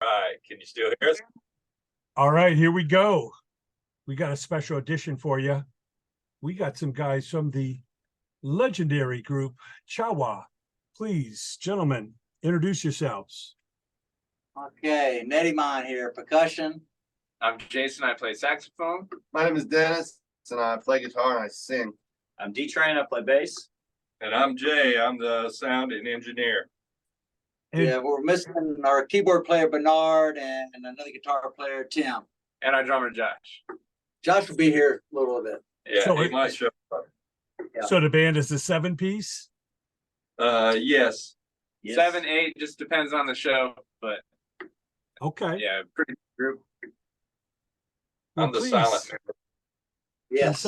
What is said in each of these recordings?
right, can you still hear us? All right, here we go. We got a special edition for you. We got some guys from the legendary group CHALWA. Please, gentlemen, introduce yourselves. Okay, Nettie Mine here, percussion. I'm Jason, I play saxophone. My name is Dennis, and I play guitar and I sing. I'm D-Train, I play bass. And I'm Jay, I'm the sound and engineer. And Yeah, we're missing our keyboard player Bernard and another guitar player Tim. And our drummer Josh. Josh will be here a little bit. Yeah, So he it- might show up. so the band is a 7-piece? Yes. Yes. 7, 8, just depends on the show, but Okay. yeah, pretty good group. Well, I'm the please, silent member. Yes.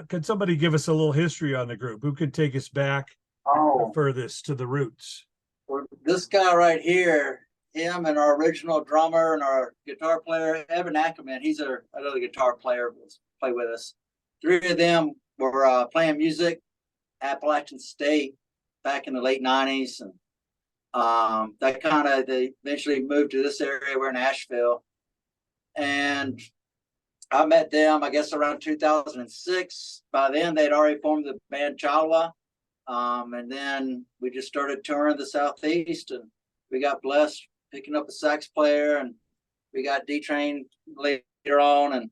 Can somebody give us a little history on the group? Who could take us back Oh, furthest to the roots? well, this guy right here, him and our original drummer and our guitar player, Evan Ackerman, he's another guitar player, play with us. 3 of them were playing music, Appalachian State, back in the late 90s. And they eventually moved to this area. We're in Asheville. And I met them, I guess, around 2006. By then, they'd already formed the band CHALWA. And then we just started touring the Southeast, and we got blessed picking up a sax player, and we got D-Train later on. And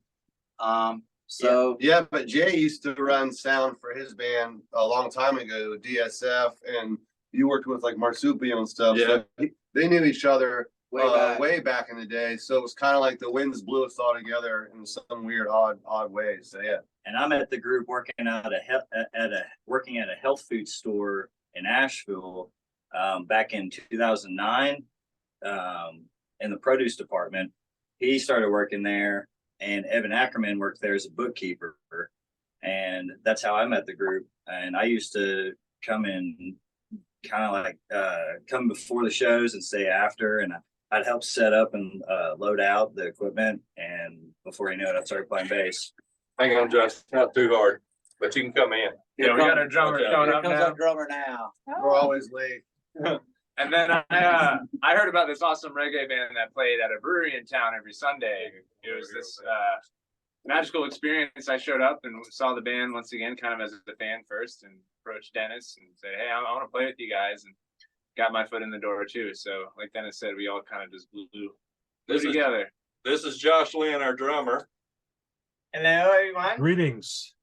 Yeah, but Jay used to run sound for his band a long time ago, DSF, and you worked with like Marsupio and stuff. Yeah. So they knew each other way back. in the day. So it was kind of like the winds blew us all together in some weird, odd way. So yeah. And I met the group working at a health food store in Asheville back in 2009 in the produce department. He started working there, and Evan Ackerman worked there as a bookkeeper. And that's how I met the group. And I used to come in kind of like come before the shows and stay after, and I'd help set up and load out the equipment. And before you know it, I started playing bass. Hang on, Josh, not too hard, but you can come in. Yeah, we got our drummer Okay. showing Here up comes now. our drummer now. We're always late. And then I heard about this awesome reggae band that played at a brewery in town every Sunday. It was this magical experience. I showed up and saw the band once again, kind of as a fan first, and approached Dennis and said, "Hey, I want to play with you guys," and got my foot in the door too. So, like Dennis said, we all kind of just blew together. This is Josh Lynn, our drummer. Hello, everyone. Greetings.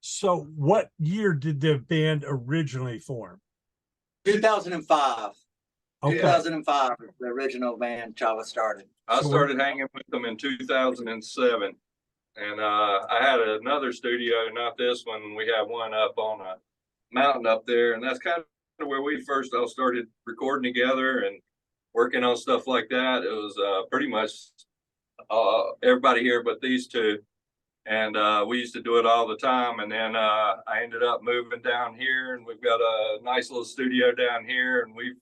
So what year did the band originally form? 2005. Okay. 2005, the original band CHALWA started. I So started hanging with them in 2007. And I had another studio, not this one. We have one up on a mountain up there. And that's kind of where we first all started recording together and working on stuff like that. It was pretty much everybody here but these two. And we used to do it all the time. And then I ended up moving down here, and we've got a nice little studio down here. And we've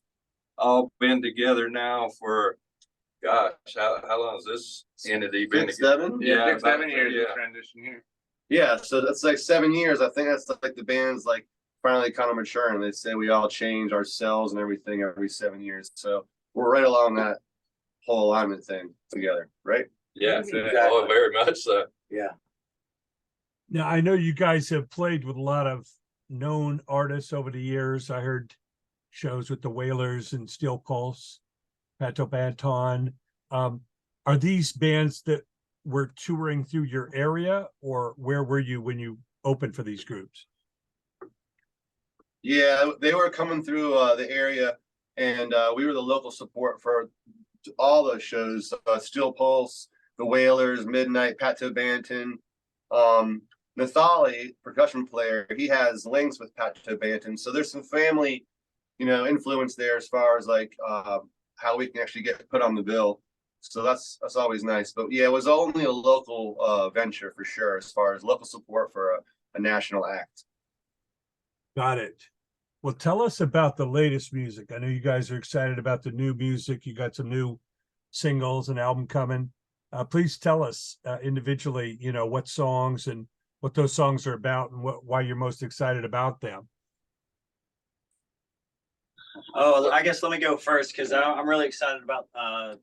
all been together now for, gosh, how long has this entity been 6, together? 7? Yeah, about 7 years yeah. of transition here. Yeah, so that's like 7 years. I think that's like the band's like finally kind of maturing. They say we all change ourselves and everything every 7 years. So we're right along that whole alignment thing together, right? Yeah, Exactly. oh, very much so. Yeah. Now, I know you guys have played with a lot of known artists over the years. I heard shows with the Wailers and Steel Pulse, Pato Banton. Are these bands that were touring through your area, or where were you when you opened for these groups? Yeah, they were coming through the area, and we were the local support for all those shows. Steel Pulse, the Wailers, Midnight, Pato Banton. Nathali, percussion player, he has links with Pato Banton. So there's some family, influence there as far as like how we can actually get put on the bill. So that's always nice. But yeah, it was only a local venture for sure, as far as local support for a national act. Got it. Well, tell us about the latest music. I know you guys are excited about the new music. You got some new singles and album coming. Please tell us individually, what songs and what those songs are about and why you're most excited about them. Oh, I guess let me go first because I'm really excited about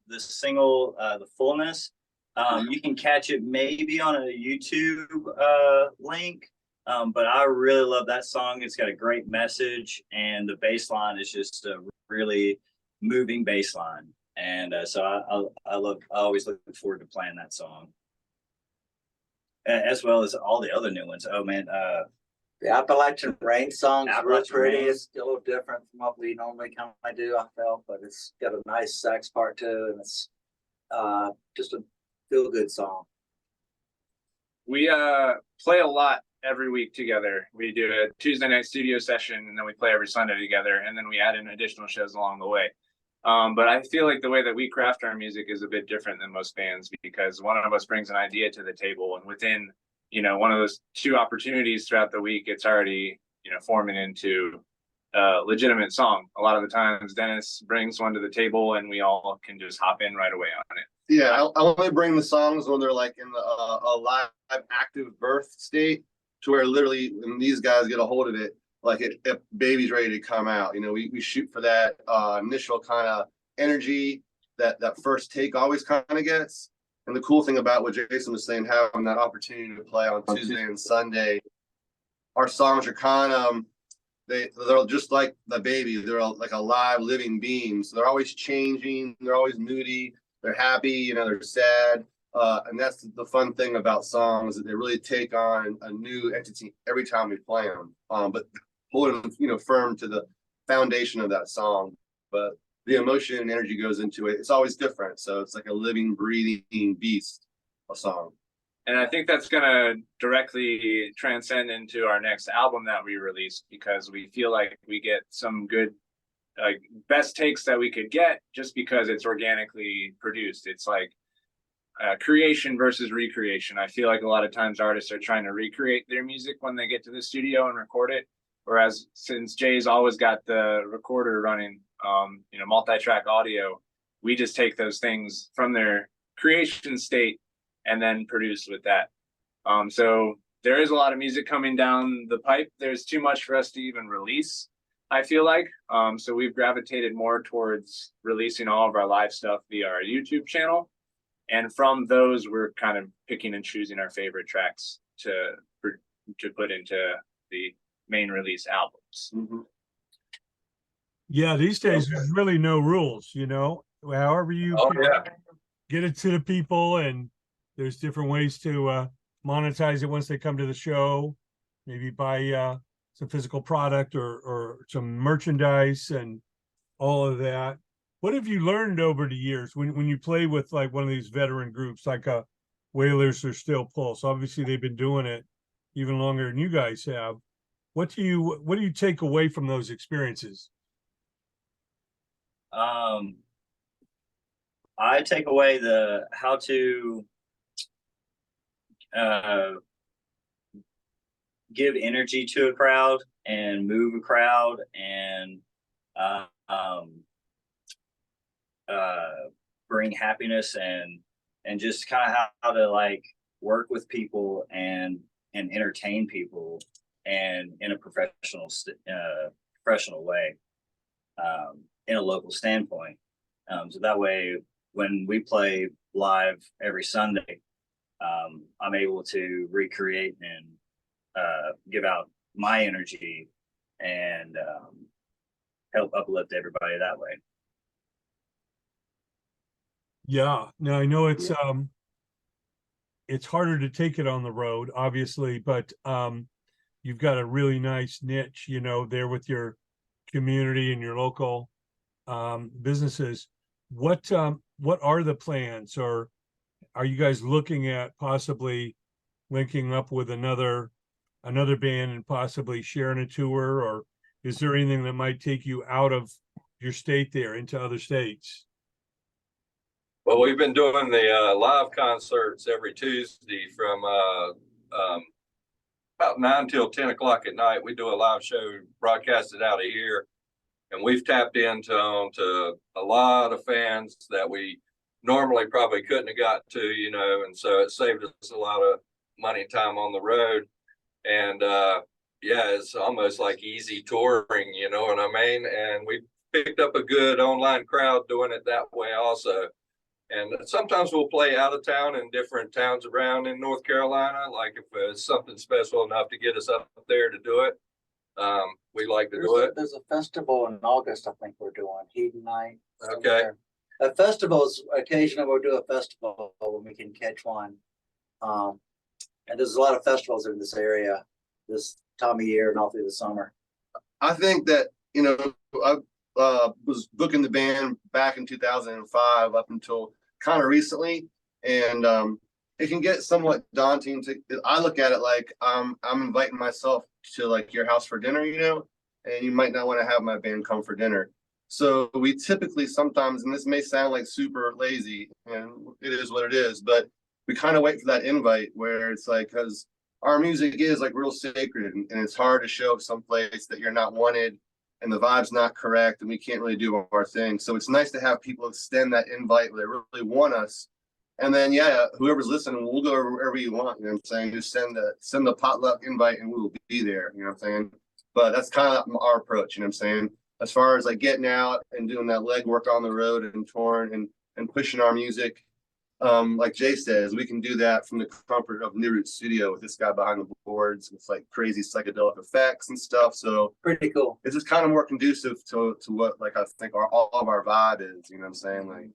this single, The Fullness. You can catch it maybe on a YouTube link, but I really love that song. It's got a great message, and the bass line is just a really moving bass line. And so I always look forward to playing that song, as well as all the other new ones. Oh man, The Appalachian Rain song's real Appalachian pretty. Rain. It's a little different from what we normally kind of do, I felt, but it's got a nice sax part too, and it's just a feel good song. We play a lot every week together. We do a Tuesday night studio session, and then we play every Sunday together, and then we add in additional shows along the way. But I feel like the way that we craft our music is a bit different than most bands, because one of us brings an idea to the table, and within one of those 2 opportunities throughout the week, it's already forming into a legitimate song. A lot of the times Dennis brings one to the table and we all can just hop in right away on it. Yeah, I only bring the songs when they're like in the a live active birth state, to where literally when these guys get a hold of it, like it baby's ready to come out. We shoot for that initial kind of energy that first take always kind of gets. And the cool thing about what Jason was saying, having that opportunity to play on Tuesday and Sunday, our songs are kind of they're just like the baby. They're like a live living being. So they're always changing. They're always moody. They're happy. They're sad. And that's the fun thing about songs, that they really take on a new entity every time we play them. But holding firm to the foundation of that song. But the emotion and energy goes into it. It's always different. So it's like a living, breathing beast, a song. And I think that's going to directly transcend into our next album that we release, because we feel like we get some good, best takes that we could get just because it's organically produced. It's like creation versus recreation. I feel like a lot of times artists are trying to recreate their music when they get to the studio and record it. Whereas since Jay's always got the recorder running, multi-track audio, we just take those things from their creation state and then produce with that. So there is a lot of music coming down the pipe. There's too much for us to even release, I feel like. So we've gravitated more towards releasing all of our live stuff via our YouTube channel. And from those, we're kind of picking and choosing our favorite tracks to put into the main release albums. Mm-hmm. Yeah, these days there's really no rules, however you get it to the people, and there's different ways to monetize it once they come to the show, maybe buy some physical product or some merchandise and all of that. What have you learned over the years when you play with like one of these veteran groups like Whalers or Steel Pulse? Obviously they've been doing it even longer than you guys have. What do you take away from those experiences? I take away how to give energy to a crowd and move a crowd, and bring happiness and just kind of how to like work with people and entertain people, and in a professional way, in a local standpoint. So that way, when we play live every Sunday, I'm able to recreate and give out my energy and help uplift everybody that way. Yeah, now I know it's harder to take it on the road, obviously, but you've got a really nice niche, there with your community and your local businesses. What are the plans, or are you guys looking at possibly linking up with another band and possibly sharing a tour, or is there anything that might take you out of your state there into other states? Well, we've been doing the live concerts every Tuesday from about 9 till 10 o'clock at night. We do a live show broadcasted out of here, and we've tapped into a lot of fans that we normally probably couldn't have got to, and so it saved us a lot of money and time on the road. And yeah, it's almost like easy touring, you know what I mean? And picked up a good online crowd doing it that way also. And sometimes we'll play out of town in different towns around in North Carolina. Like if it's something special enough to get us up there to do it, we like to do it. There's a festival in August, I think we're doing, Heathen Night. Okay. somewhere. A festival is occasionally we'll do a festival when we can catch one. And there's a lot of festivals in this area this time of year and all through the summer. I think that, you know, I was booking the band back in 2005 up until kind of recently. And it can get somewhat daunting to, I look at it like I'm inviting myself to like your house for dinner, you know, and you might not want to have my band come for dinner. So we typically sometimes, and this may sound like super lazy, and it is what it is, but we kind of wait for that invite where it's like, because our music is like real sacred, and it's hard to show up someplace that you're not wanted and the vibe's not correct and we can't really do our thing. So it's nice to have people extend that invite where they really want us. And then, yeah, whoever's listening, we'll go wherever you want. You know what I'm saying? Just send the potluck invite and we'll be there. You know what I'm saying? But that's kind of our approach. You know what I'm saying? As far as like getting out and doing that legwork on the road and touring and pushing our music, like Jay says, we can do that from the comfort of New Root Studio with this guy behind the boards with like crazy psychedelic effects and stuff. So Pretty cool. it's just kind of more conducive to what like I think all of our vibe is. You know what I'm saying? Like.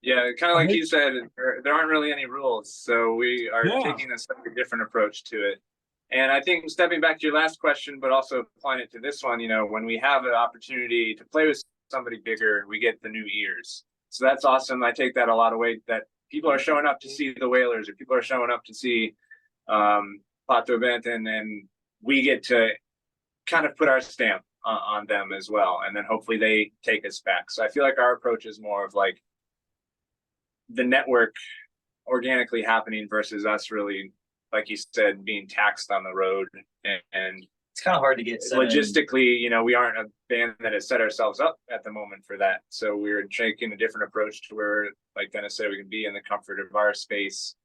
Yeah, kind of like you said, there aren't really any rules, so we are Yeah. taking a slightly different approach to it. And I think stepping back to your last question, but also applying it to this one, you know, when we have an opportunity to play with somebody bigger, we get the new ears. So that's awesome. I take that a lot of weight that people are showing up to see the Whalers, or people are showing up to see Pato Benton, and we get to kind of put our stamp on them as well. And then hopefully they take us back. So I feel like our approach is more of like the network organically happening versus us really, like you said, being taxed on the road. And It's kind of hard to get logistically, you know, we aren't a band that has set ourselves up at the moment for that. So we're taking a different approach to where, like Dennis said, we can be in the comfort of our space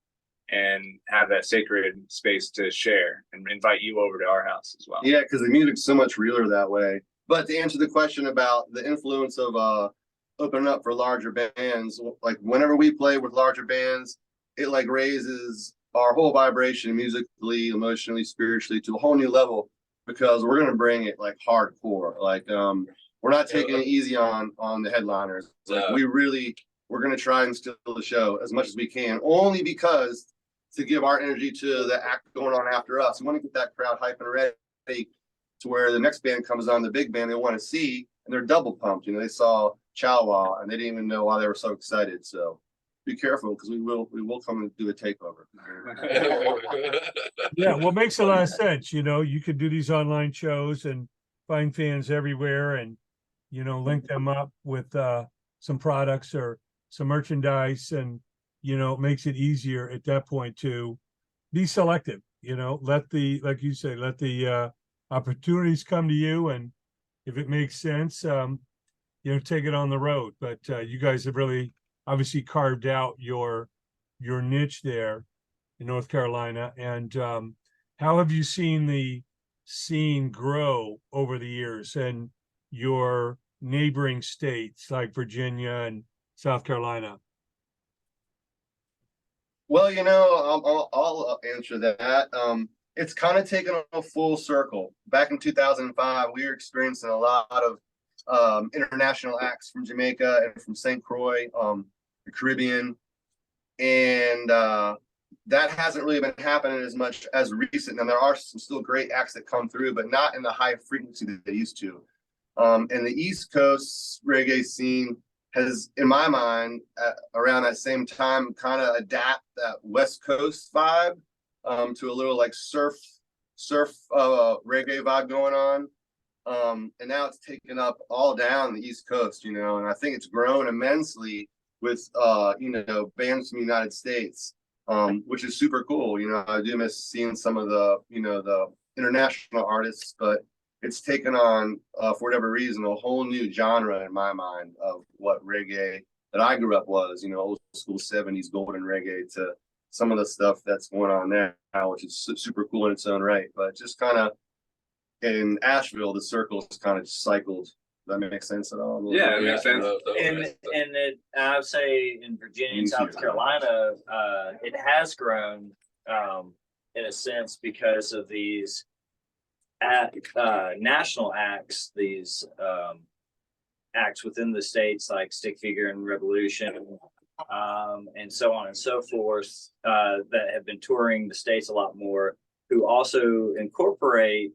and have that sacred space to share and invite you over to our house as well. Yeah, because the music's so much realer that way. But to answer the question about the influence of opening up for larger bands, like whenever we play with larger bands, it like raises our whole vibration musically, emotionally, spiritually to a whole new level, because we're gonna bring it like hardcore. Like we're not taking it easy on the headliners. Like we're gonna try and steal the show as much as we can, only because to give our energy to the act going on after us. We want to get that crowd hype and ready to where the next band comes on, the big band they want to see, and they're double pumped. You know, they saw CHALWA and they didn't even know why they were so excited. So be careful, because we will come and do a takeover. Yeah, well, it makes a lot of sense. You know, you could do these online shows and find fans everywhere, and you know, link them up with some products or some merchandise, and you know, it makes it easier at that point to be selective. You know, let the, like you say, let the opportunities come to you, and if it makes sense, you know, take it on the road. But you guys have really obviously carved out your niche there in North Carolina. And how have you seen the scene grow over the years and your neighboring states like Virginia and South Carolina? Well, you know, I'll answer that. It's kind of taken a full circle. Back in 2005, we were experiencing a lot of international acts from Jamaica and from St. Croix, the Caribbean, and that hasn't really been happening as much as recent. And there are some still great acts that come through, but not in the high frequency that they used to. And the East Coast reggae scene has, in my mind, around that same time, kind of adapt that West Coast vibe to a little like surf reggae vibe going on. And now it's taken up all down the East Coast, you know, and I think it's grown immensely with, you know, bands from the United States, which is super cool. You know, I do miss seeing some of the, you know, the international artists, but it's taken on, for whatever reason, a whole new genre in my mind of what reggae that I grew up was, you know, old school 70s golden reggae, to some of the stuff that's going on now, which is super cool in its own right. But just kind of in Asheville, the circle's kind of cycled that makes sense at all? Yeah, it makes sense. And I would say in Virginia and South Carolina, it has grown in a sense because of these national acts, these acts within the states like Stick Figure and Revolution, and so on and so forth, that have been touring the states a lot more, who also incorporate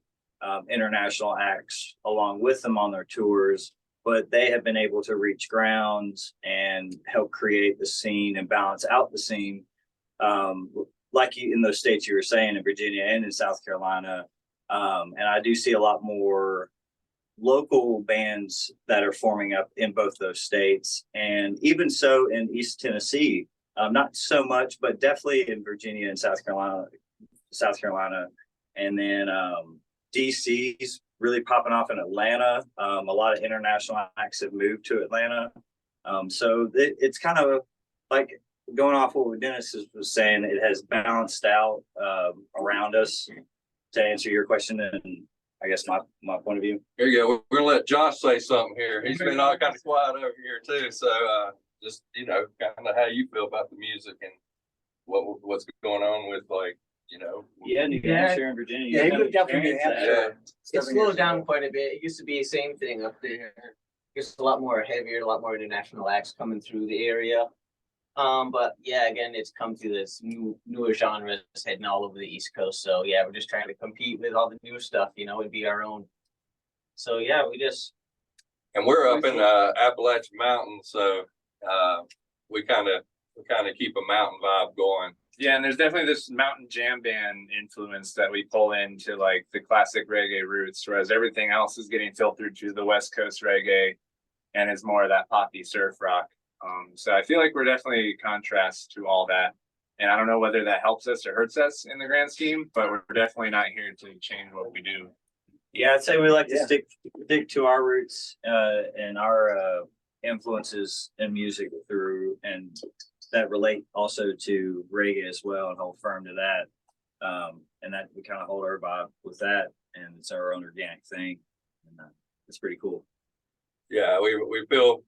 international acts along with them on their tours, but they have been able to reach grounds and help create the scene and balance out the scene. Like in those states you were saying, in Virginia and in South Carolina. And I do see a lot more local bands that are forming up in both those states, and even so in East Tennessee, not so much, but definitely in Virginia and South Carolina, and then DC's really popping off in Atlanta. A lot of international acts have moved to Atlanta, so it's kind of like going off what Dennis was saying. It has balanced out around us. To answer your question, and I guess my point of view. Here you go. We're gonna let Josh say something here. He's been all kind of quiet over here too. So just kind of how you feel about the music and what's going on with New Hampshire and Virginia. Yeah, he moved up from New Hampshire. It's slowed down quite a bit. It used to be the same thing up there. Just a lot more heavier, a lot more international acts coming through the area. But yeah, again, it's come to this newer genres heading all over the East Coast. So yeah, we're just trying to compete with all the new stuff, and be our own. So yeah, and we're up in Appalachian Mountains, so we kind of keep a mountain vibe going. Yeah, and there's definitely this mountain jam band influence that we pull into like the classic reggae roots, whereas everything else is getting filtered to the West Coast reggae, and it's more of that poppy surf rock. So I feel like we're definitely a contrast to all that. And I don't know whether that helps us or hurts us in the grand scheme, but we're definitely not here to change what we do. Yeah, I'd say we like to stick to our roots and our influences in music through, and that relate also to reggae as well, and hold firm to that. And that we kind of hold our vibe with that, and it's our own organic thing. And it's pretty cool. Yeah, we feel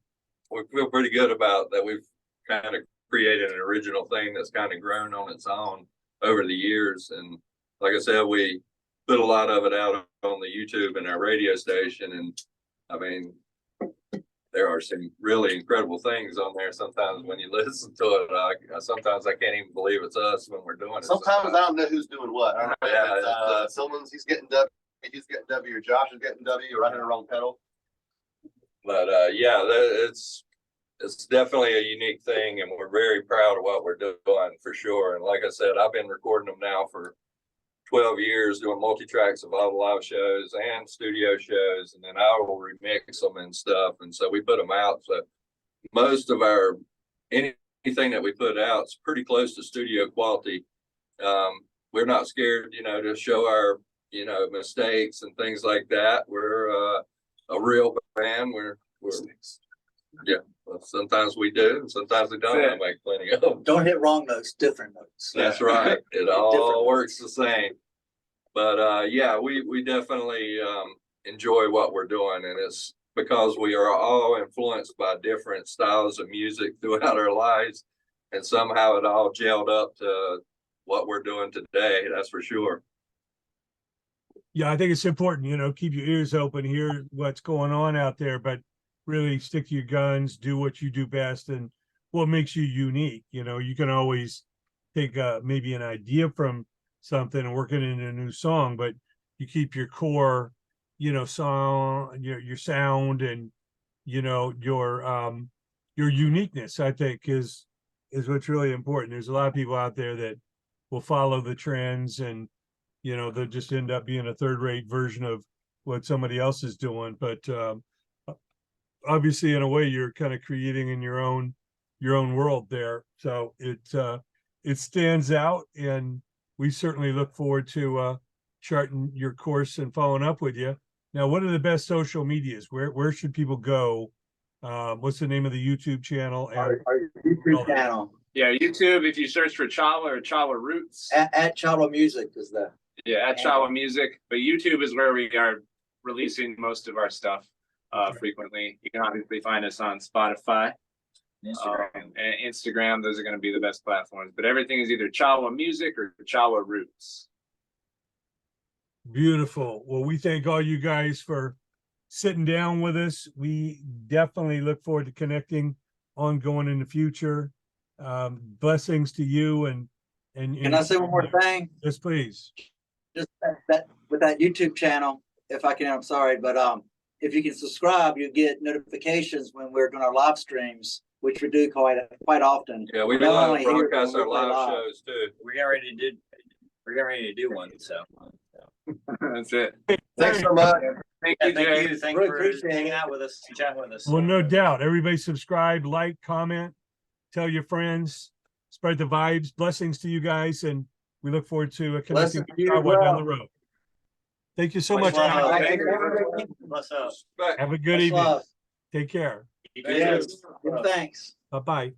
pretty good about that. We've kind of created an original thing that's kind of grown on its own over the years. And like I said, we put a lot of it out on the YouTube and our radio station. And I mean, there are some really incredible things on there. Sometimes when you listen to it, sometimes I can't even believe it's us when we're doing it. Sometimes I don't know who's doing what. I don't know. Yeah, Someone's he's getting W, or Josh is getting W, or I hit a wrong pedal. But yeah, it's definitely a unique thing, and we're very proud of what we're doing for sure. And like I said, I've been recording them now for 12 years, doing multi-tracks of all the live shows and studio shows, and then I will remix them and stuff. And so we put them out. So most of anything that we put out is pretty close to studio quality. We're not scared, to show our, mistakes and things like that. We're a real band. We're yeah. Well, sometimes we do, and sometimes we don't. I make plenty of them. Don't hit wrong notes, different notes. That's right. It all works the same. But yeah, we definitely enjoy what we're doing, and it's because we are all influenced by different styles of music throughout our lives, and somehow it all gelled up to what we're doing today. That's for sure. Yeah, I think it's important, keep your ears open, hear what's going on out there, but really stick to your guns, do what you do best, and what makes you unique. You can always take maybe an idea from something and work it into a new song, but you keep your core, song, your sound, and your uniqueness, I think is what's really important. There's a lot of people out there that will follow the trends, and they'll just end up being a third-rate version of what somebody else is doing. But obviously, in a way, you're kind of creating in your own world there. So it stands out, and we certainly look forward to charting your course and following up with you. Now, what are the best social medias? Where should people go? What's the name of the YouTube channel? Our YouTube channel. Yeah, YouTube. If you search for CHALWA or CHALWA Roots, at CHALWA Music is at CHALWA Music. But YouTube is where we are releasing most of our stuff. frequently. You can obviously find us on Spotify, Instagram. and Instagram. Those are going to be the best platforms. But everything is either CHALWA Music or CHALWA Roots. Beautiful. Well, we thank all you guys for sitting down with us. We definitely look forward to connecting ongoing in the future. Blessings to you and Can I say one more thing? Yes, please. Just that with that YouTube channel, if I can, I'm sorry, but if you can subscribe, you get notifications when we're doing our live streams, which we do quite often. Yeah, we Not do only here, broadcast but our we play live live. shows too. We're getting ready to do one, so. That's it. Thanks so much. Thank Yeah, you, thank Jay. you. Thanks Really for appreciate hanging it. out with us, chatting with us. Well, no doubt. Everybody subscribe, like, comment, tell your friends, spread the vibes. Blessings to you guys, and we look forward to connecting Blessings with to you as Charlotte down well. the road. Thank you so Much much, love. guys. Thank you. Bless up. Respect. Have a good Much evening. love. Take care. You Thank too. you. Yes. Thanks. Bye-bye.